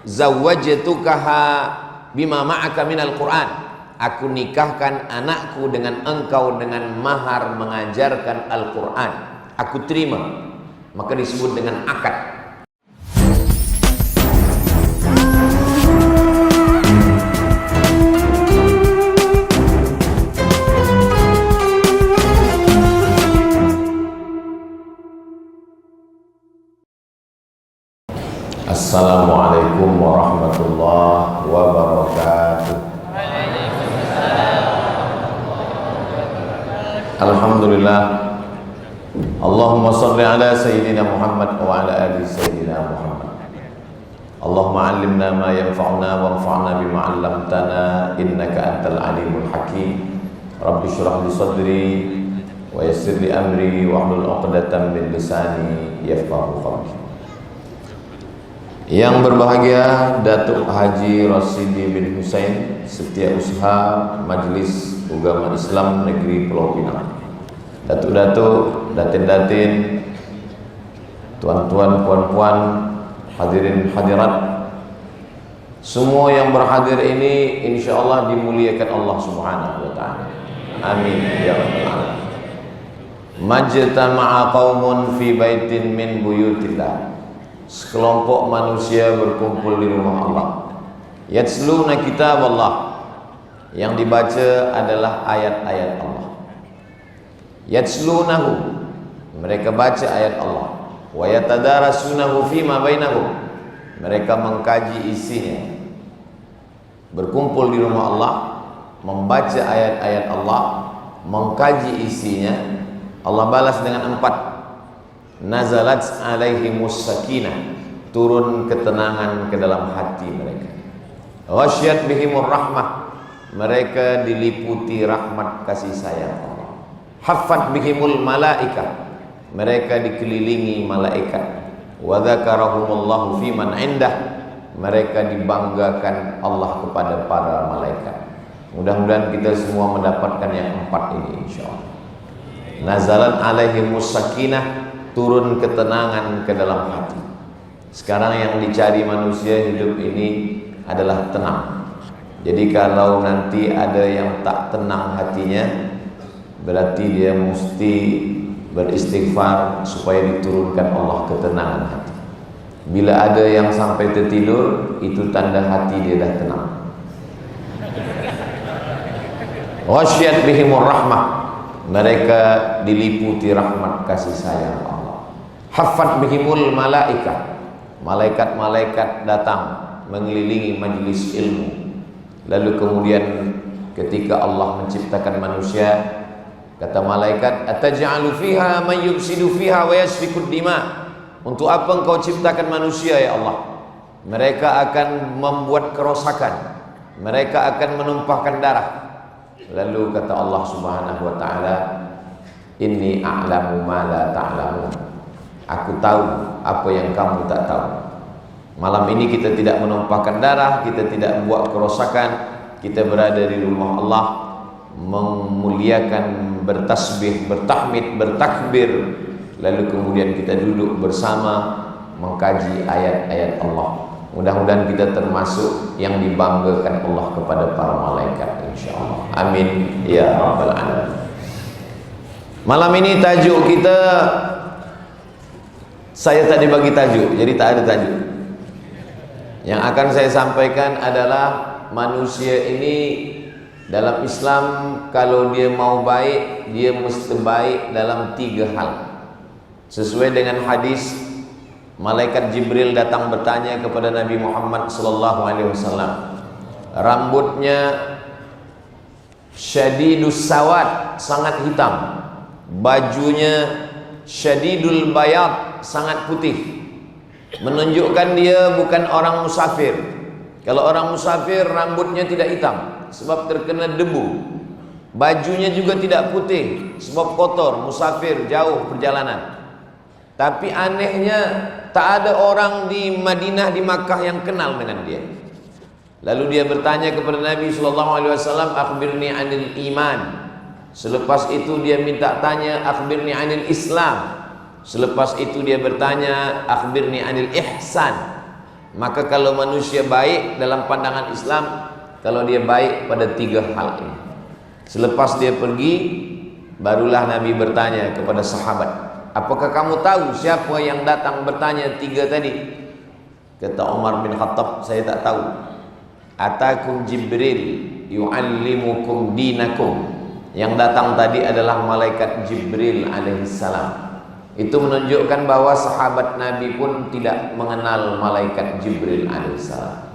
zawwajtukaha bima ma'aka minal Qur'an, aku nikahkan anakku dengan engkau dengan mahar mengajarkan Al-Quran, aku terima, maka disebut dengan akad. Assalamualaikum warahmatullahi wabarakatuh. Alhamdulillah. Allahumma salli ala Sayyidina Muhammad wa ala ali Sayyidina Muhammad. Allahumma allimna ma yanfa'una wanfa'na bima 'allamtana innaka antal alimul hakim. Rabbi shrah li sadri wa yassir li amri wahlul 'uqdatam min lisani yafqahu qawli. Yang berbahagia Datuk Haji Rasidi bin Husain, Setiausaha Majelis Ugama Islam Negeri Pulau Pinang, Datuk-datuk, datin-datin, tuan-tuan, puan-puan, hadirin hadirat, semua yang berhadir ini insyaallah dimuliakan Allah Subhanahu wa taala. Amin ya rabbal alamin. Majtama'a qaumun fi baitin min buyutillah. Sekelompok manusia berkumpul di rumah Allah. Yatsluna kitab Allah, yang dibaca adalah ayat-ayat Allah. Yatslunahu, mereka baca ayat Allah. Wa yatadarasunahu fima bainahum, mereka mengkaji isinya. Berkumpul di rumah Allah, membaca ayat-ayat Allah, mengkaji isinya. Allah balas dengan 4. Nazalat alaihimus sakinah, turun ketenangan ke dalam hati mereka. Ghasyat bihimur rahmah, mereka diliputi rahmat kasih sayang Allah. Haffat bihimul malaika, mereka dikelilingi malaikat. Wa dzakarahumullahu fiman indah, mereka dibanggakan Allah kepada para malaikat. Mudah-mudahan kita semua mendapatkan yang 4 ini insyaallah. Nazalat alaihimus sakinah, turun ketenangan ke dalam hati. Sekarang yang dicari manusia hidup ini adalah tenang. Jadi kalau nanti ada yang tak tenang hatinya, berarti dia mesti beristighfar supaya diturunkan Allah ketenangan hati. Bila ada yang sampai tertidur, itu tanda hati dia dah tenang. Ghasyat bihimur rahmah, mereka diliputi rahmat kasih sayang Allah. Haffat bihimul malaika, malaikat-malaikat datang mengelilingi majlis ilmu. Lalu kemudian ketika Allah menciptakan manusia, kata malaikat, ataj'alu fiha man yufsidu fiha wa yasfikud dima. Untuk apa engkau ciptakan manusia ya Allah? Mereka akan membuat kerosakan, mereka akan menumpahkan darah. Lalu kata Allah Subhanahu wa taala, inni a'lamu ma la ta'lamun, aku tahu apa yang kamu tak tahu. Malam ini kita tidak menumpahkan darah, kita tidak membuat kerosakan, kita berada di rumah Allah, memuliakan, bertasbih, bertahmid, bertakbir. Lalu kemudian kita duduk bersama mengkaji ayat-ayat Allah. Mudah-mudahan kita termasuk yang dibanggakan Allah kepada para malaikat insyaallah. Amin ya rabbal alamin. Malam ini tajuk kita, saya tadi bagi tajuk, jadi tak ada tajuk. Yang akan saya sampaikan adalah manusia ini dalam Islam, kalau dia mau baik, dia mesti baik dalam 3 hal. Sesuai dengan hadis, malaikat Jibril datang bertanya kepada Nabi Muhammad SAW. Rambutnya syadidus sawad, sangat hitam. Bajunya syadidul bayad, sangat putih, menunjukkan dia bukan orang musafir. Kalau orang musafir rambutnya tidak hitam sebab terkena debu, bajunya juga tidak putih sebab kotor, musafir jauh perjalanan. Tapi anehnya tak ada orang di Madinah, di Makkah yang kenal dengan dia. Lalu dia bertanya kepada Nabi SAW, akhbirni anil iman. Selepas itu dia minta tanya, akhbirni anil Islam. Selepas itu dia bertanya, akhbirni anil ihsan. Maka kalau manusia baik dalam pandangan Islam, kalau dia baik pada 3 hal ini. Selepas dia pergi, barulah Nabi bertanya kepada sahabat, apakah kamu tahu siapa yang datang bertanya 3 tadi? Kata Umar bin Khattab, saya tak tahu. Atakum Jibril yu'allimukum dinakum. Yang datang tadi adalah malaikat Jibril alaihissalam. Itu menunjukkan bahwa sahabat Nabi pun tidak mengenal malaikat Jibril alaihissalam.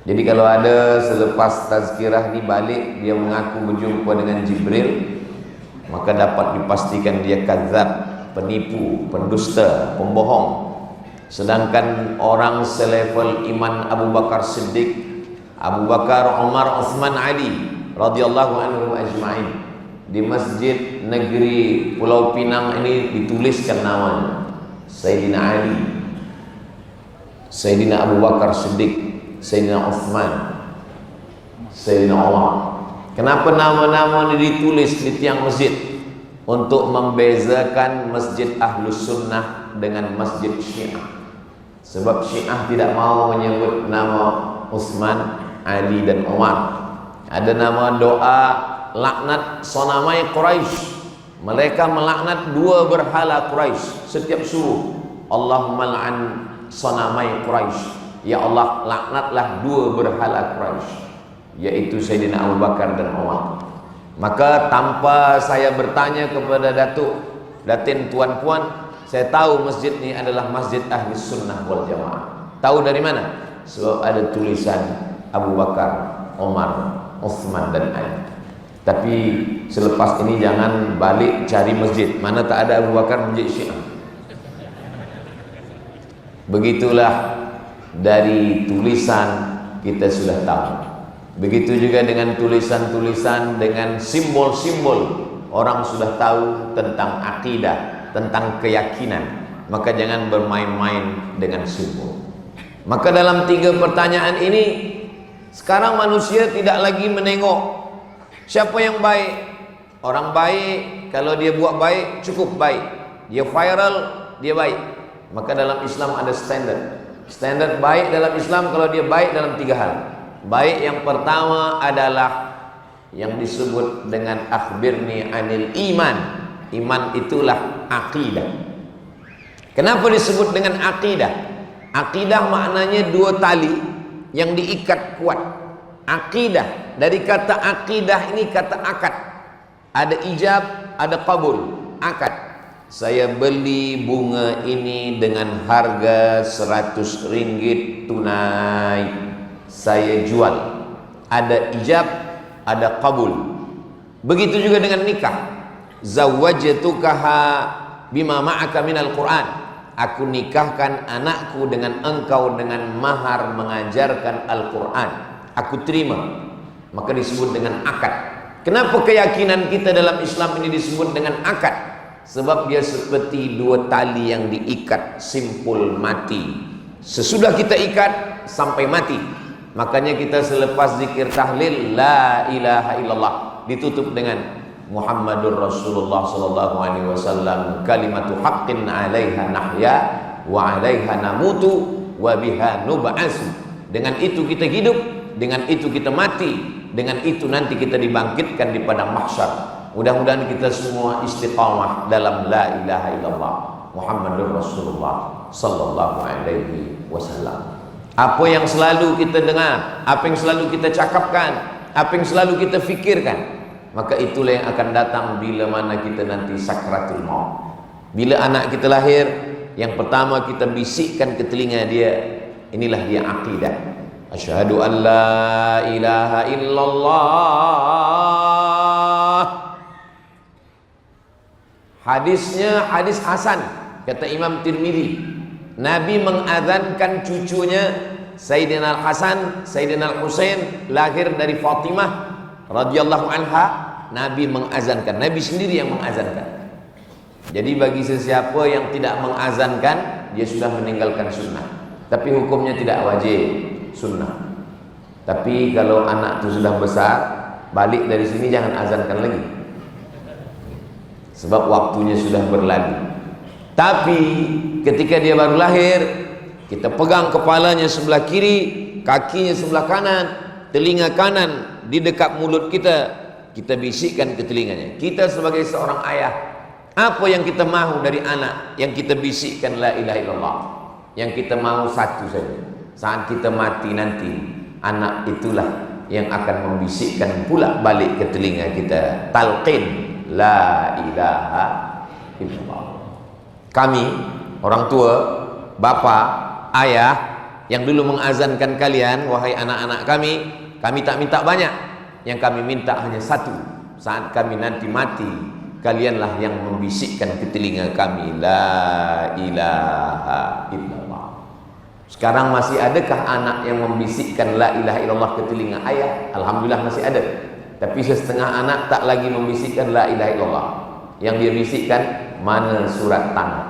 Jadi kalau ada selepas tazkirah ini balik dia mengaku berjumpa dengan Jibril, maka dapat dipastikan dia kadzab, penipu, pendusta, pembohong. Sedangkan orang selevel iman Abu Bakar Siddiq, Abu Bakar, Umar, Uthman, Ali radhiyallahu anhum ajma'in, di masjid negeri Pulau Pinang ini dituliskan namanya Sayyidina Ali, Sayyidina Abu Bakar Siddiq, Sayyidina Uthman, Sayyidina Umar. Kenapa nama-nama ini ditulis di tiang masjid? Untuk membezakan masjid Ahlus Sunnah dengan masjid Syiah. Sebab Syiah tidak mau menyebut nama Uthman, Ali dan Umar. Ada nama doa laknat sonamai Quraisy. Mereka melaknat 2 berhala Quraisy setiap subuh. Allahumma la'an sonamai Quraisy. Ya Allah, laknatlah 2 berhala Quraisy, yaitu Sayyidina Abu Bakar dan Umar. Maka tanpa saya bertanya kepada Datuk, Datin, tuan-puan, saya tahu masjid ini adalah masjid Ahli Sunnah wal Jamaah. Tahu dari mana? Sebab ada tulisan Abu Bakar, Umar, Uthman dan Ali. Tapi selepas ini jangan balik cari masjid mana tak ada Abu Bakar, masjid Syiah. Begitulah dari tulisan kita sudah tahu. Begitu juga dengan tulisan-tulisan, dengan simbol-simbol, orang sudah tahu tentang akidah, tentang keyakinan. Maka jangan bermain-main dengan simbol. Maka dalam 3 pertanyaan ini, sekarang manusia tidak lagi menengok siapa yang baik. Orang baik, kalau dia buat baik, cukup baik. Dia viral, dia baik. Maka dalam Islam ada standar. Standar baik dalam Islam kalau dia baik dalam 3 hal. Baik yang pertama adalah yang disebut dengan akhbirni anil iman. Iman itulah akidah. Kenapa disebut dengan akidah? Akidah maknanya 2 tali yang diikat kuat. Akidah, dari kata akidah ini kata akad. Ada ijab, ada qabul. Akad. Saya beli bunga ini dengan harga 100 ringgit tunai. Saya jual. Ada ijab, ada qabul. Begitu juga dengan nikah. Zawwajtukaha bima ma'aka minal Qur'an. Aku nikahkan anakku dengan engkau dengan mahar mengajarkan Al-Quran. Aku terima. Maka disebut dengan akad. Kenapa keyakinan kita dalam Islam ini disebut dengan akad? Sebab dia seperti 2 tali yang diikat simpul mati. Sesudah kita ikat sampai mati. Makanya kita selepas zikir tahlil la ilaha illallah ditutup dengan Muhammadur Rasulullah sallallahu alaihi wasallam, kalimatu haqqin 'alaiha nahya wa 'alaiha namutu wa biha nub'atsu. Dengan itu kita hidup, dengan itu kita mati, dengan itu nanti kita dibangkitkan di padang mahsyar. Mudah-mudahan kita semua istiqamah dalam la ilaha illallah Muhammadur Rasulullah sallallahu alaihi wasallam. Apa yang selalu kita dengar, apa yang selalu kita cakapkan, apa yang selalu kita fikirkan, maka itulah yang akan datang bila mana kita nanti sakratul maut. Bila anak kita lahir, yang pertama kita bisikkan ke telinga dia, inilah dia akidah. Asyhadu an la ilaha illallah. Hadisnya hadis hasan, kata Imam Tirmidzi. Nabi mengazankan cucunya Sayyidina Al-Hasan, Sayyidina Al-Husain lahir dari Fatimah radhiyallahu anha. Nabi mengazankan, Nabi sendiri yang mengazankan. Jadi bagi sesiapa yang tidak mengazankan, dia sudah meninggalkan sunnah. Tapi hukumnya tidak wajib, sunnah. Tapi kalau anak itu sudah besar, balik dari sini jangan azankan lagi. Sebab waktunya sudah berlalu. Tapi ketika dia baru lahir, Kita pegang kepalanya sebelah kiri, kakinya sebelah kanan, telinga kanan di dekat mulut kita, kita bisikkan ke telinganya. Kita sebagai seorang ayah, apa yang kita mahu dari anak? Yang kita bisikkan la ilaha illallah. Yang kita mahu satu saja. Saat kita mati nanti, anak itulah yang akan membisikkan pula balik ke telinga kita, talqin la ilaha illallah. Kami orang tua, bapa, ayah yang dulu mengazankan kalian, wahai anak-anak kami tak minta banyak. Yang kami minta hanya satu. Saat kami nanti mati, kalianlah yang membisikkan ke telinga kami la ilaha illallah. Sekarang masih adakah anak yang membisikkan la ilaha illallah ke telinga ayah? Alhamdulillah masih ada. Tapi setengah anak tak lagi membisikkan la ilaha illallah. Yang dia bisikkan, mana surat tanah.